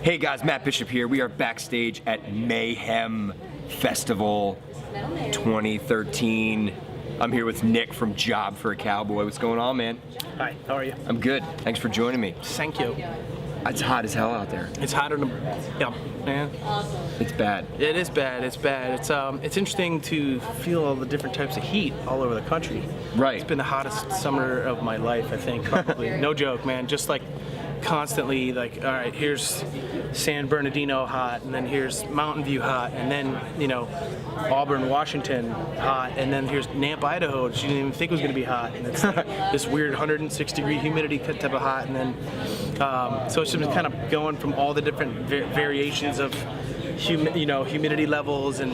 Hey guys, Matt Bishop here. We are backstage at Mayhem Festival 2013. I'm here with Nick from Job For A Cowboy. What's going on, man? Hi, how are you? I'm good. Thanks for joining me. Thank you. It's hot as hell out there. It's hotter than, yeah, man. It's bad. It is bad, it's bad. It's interesting to feel all the different types of heat all over the country. Right. It's been the hottest summer of my life, I think, probably. No joke, man. Just like constantly like, all right, here's San Bernardino hot, and then here's Mountain View hot, and then, you know, Auburn, Washington hot, and then here's Namp, Idaho, which you didn't even think was going to be hot, and it's like this weird 106-degree humidity type of hot, and then so it's just kind of going from all the different variations of humidity levels and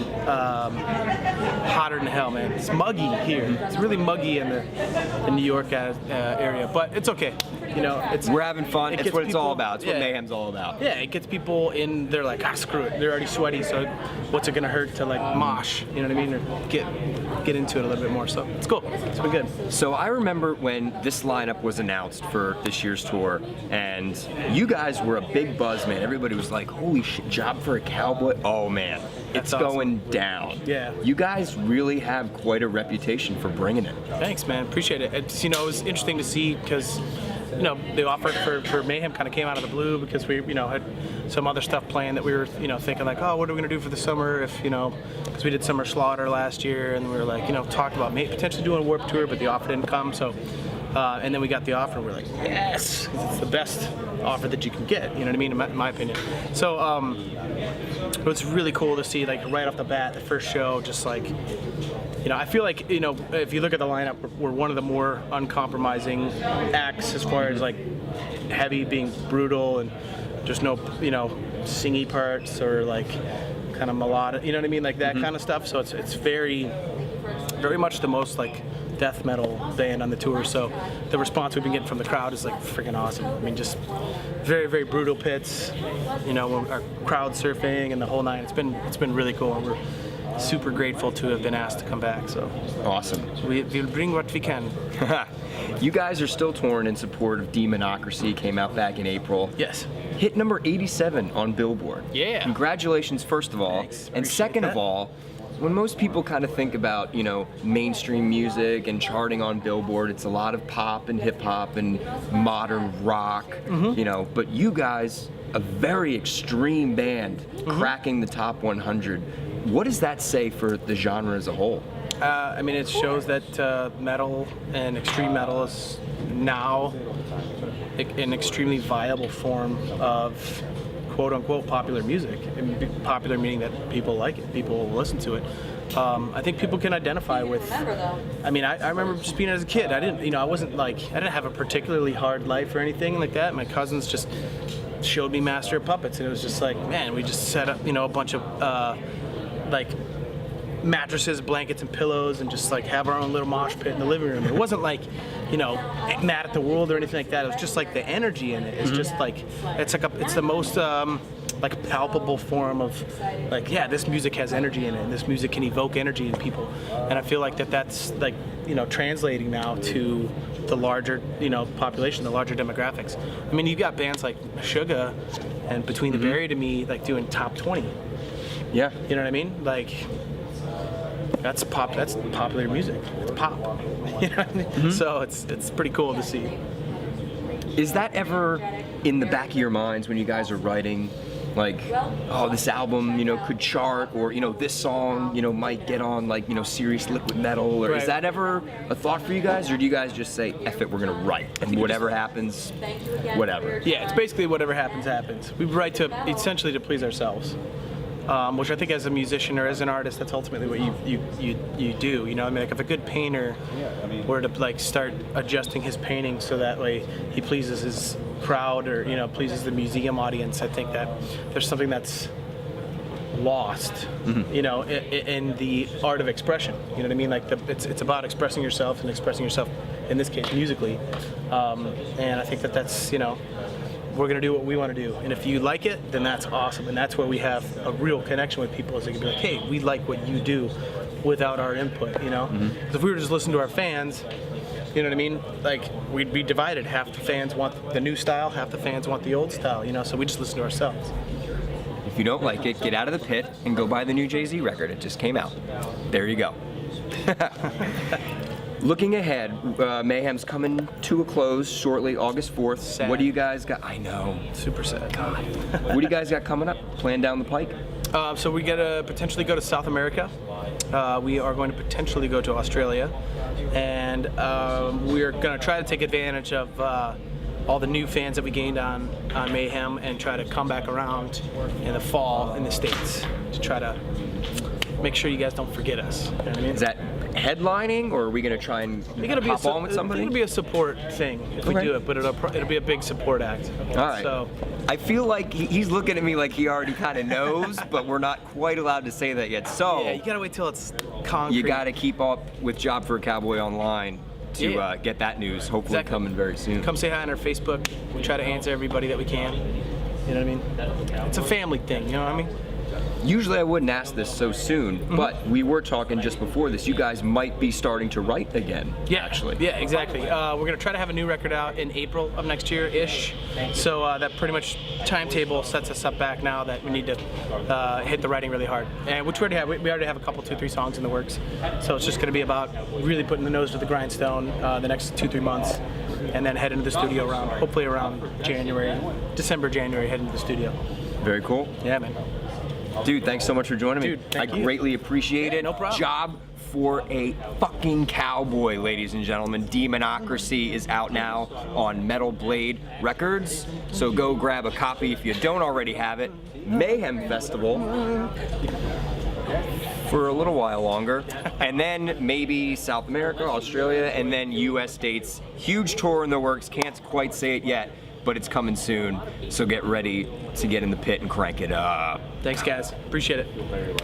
hotter than hell, man. It's muggy here. It's really muggy in the New York area, but it's okay. You know, we're having fun. It's what it's all about. It's what Mayhem's all about. Yeah, it gets people in. They're like, screw it. They're already sweaty, so what's it gonna hurt to like mosh? You know what I mean? Or get into it a little bit more. So it's cool. It's been good. So I remember when this lineup was announced for this year's tour, and you guys were a big buzz, man. Everybody was like, holy shit, Job For A Cowboy. Oh man, it's awesome. Going down. Yeah. You guys really have quite a reputation for bringing it. Thanks, man. Appreciate it. It's, you know, it was interesting to see because, you know, the offer for Mayhem kind of came out of the blue because we, you know, had some other stuff planned that we were, you know, thinking like, oh, what are we gonna do for the summer if, you know, because we did Summer Slaughter last year, and we were like, you know, talked about potentially doing a Warped Tour, but the offer didn't come, so. And then we got the offer, and we're like, yes, it's the best offer that you can get, you know what I mean, in my opinion. So it was really cool to see, like, right off the bat, the first show, just like, you know, I feel like, you know, if you look at the lineup, we're one of the more uncompromising acts as far as, like, heavy, being brutal, and there's no, you know, singy parts or, like, kind of melodic, you know what I mean, like that kind of stuff. So it's very, very much the most, like, death metal band on the tour, so the response we've been getting from the crowd is like freaking awesome. I mean, just very, very brutal pits, you know, our crowd surfing and the whole nine. It's been really cool, and we're super grateful to have been asked to come back. So awesome. We'll bring what we can. You guys are still touring in support of Demonocracy. Came out back in April. Yes. Hit number 87 on Billboard. Yeah. Congratulations, first of all. Thanks. And second of all, when most people kind of think about, you know, mainstream music and charting on Billboard, it's a lot of pop and hip hop and modern rock, you know, but you guys, a very extreme band, cracking the top 100. What does that say for the genre as a whole? I mean, it shows that metal and extreme metal is now an extremely viable form of quote-unquote popular music. And popular meaning that people like it, people will listen to it. I think people can identify with. I mean, I remember just being as a kid. I didn't, you know, I didn't have a particularly hard life or anything like that. My cousins just showed me Master of Puppets, and it was just like, man, we just set up, you know, a bunch of like mattresses, blankets, and pillows, and just like have our own little mosh pit in the living room. It wasn't like, you know, mad at the world or anything like that. It was just like the energy in it. It's just like it's the most like palpable form of like, yeah, this music has energy in it, and this music can evoke energy in people. And I feel like that's like, you know, translating now to the larger, you know, population, the larger demographics. I mean, you've got bands like Suga and Between the Buried and Me like doing top 20. Yeah. You know what I mean? Like, that's pop. That's popular music. It's pop. You know what I mean? So it's pretty cool to see. Is that ever in the back of your minds when you guys are writing, like, oh, this album, you know, could chart, or, you know, this song, you know, might get on, like, you know, serious liquid metal, or is that ever a thought for you guys, or do you guys just say, F it, we're gonna write, and whatever happens, whatever? Yeah, it's basically whatever happens, happens. We write essentially to please ourselves. Which I think as a musician or as an artist, that's ultimately what you do. You know, I mean, like if a good painter were to like start adjusting his painting so that way he pleases his crowd, or, you know, pleases the museum audience, I think that there's something that's lost, you know, in the art of expression. You know what I mean? Like it's about expressing yourself, and expressing yourself in this case musically. And I think that's, you know, we're going to do what we want to do, and if you like it, then that's awesome, and that's where we have a real connection with people, is they can be like, hey, we like what you do without our input, you know? Because if we were just listening to our fans, You know what I mean? Like, we'd be divided. Half the fans want the new style, half the fans want the old style, you know, so we just listen to ourselves. If you don't like it, get out of the pit and go buy the new Jay-Z record. It just came out. There you go. Looking ahead, Mayhem's coming to a close shortly, August 4th. Sad. What do you guys got? I know. Super sad. God. What do you guys got coming up? Planned down the pike? So we got to potentially go to South America. We are going to potentially go to Australia. And we are going to try to take advantage of all the new fans that we gained on Mayhem and try to come back around in the fall in the States to try to make sure you guys don't forget us. You know what I mean? Is that headlining, or are we going to try and hop on with somebody? It's going to be a support thing if we do it, but it'll be a big support act. All right. So I feel like he's looking at me like he already kind of knows, but we're not quite allowed to say that yet. So yeah, you got to wait till it's concrete. you got to keep up with Job For A Cowboy online to get that news. Hopefully coming very soon. Come say hi on our Facebook. We try to answer everybody that we can. You know what I mean? It's a family thing, you know what I mean? Usually I wouldn't ask this so soon, but we were talking just before this. You guys might be starting to write again. Yeah, actually. Yeah, exactly. We're gonna try to have a new record out in April of next year-ish. So that pretty much timetable sets us up back now that we need to hit the writing really hard, and which we already have. We already have a couple, 2-3 songs in the works. So it's just gonna be about really putting the nose to the grindstone the next 2-3 months, and then head into the studio hopefully around December, January, head into the studio. Very cool. Yeah, man. Dude, thanks so much for joining me. Dude, thank I you. greatly appreciate it. No problem. Job For A fucking Cowboy, ladies and gentlemen. Demonocracy is out now on Metal Blade Records, so go grab a copy if you don't already have it. Mayhem Festival for a little while longer, and then maybe South America, Australia, and then US dates. Huge tour in the works, can't quite say it yet, but it's coming soon, so get ready to get in the pit and crank it up. Thanks, guys. Appreciate it.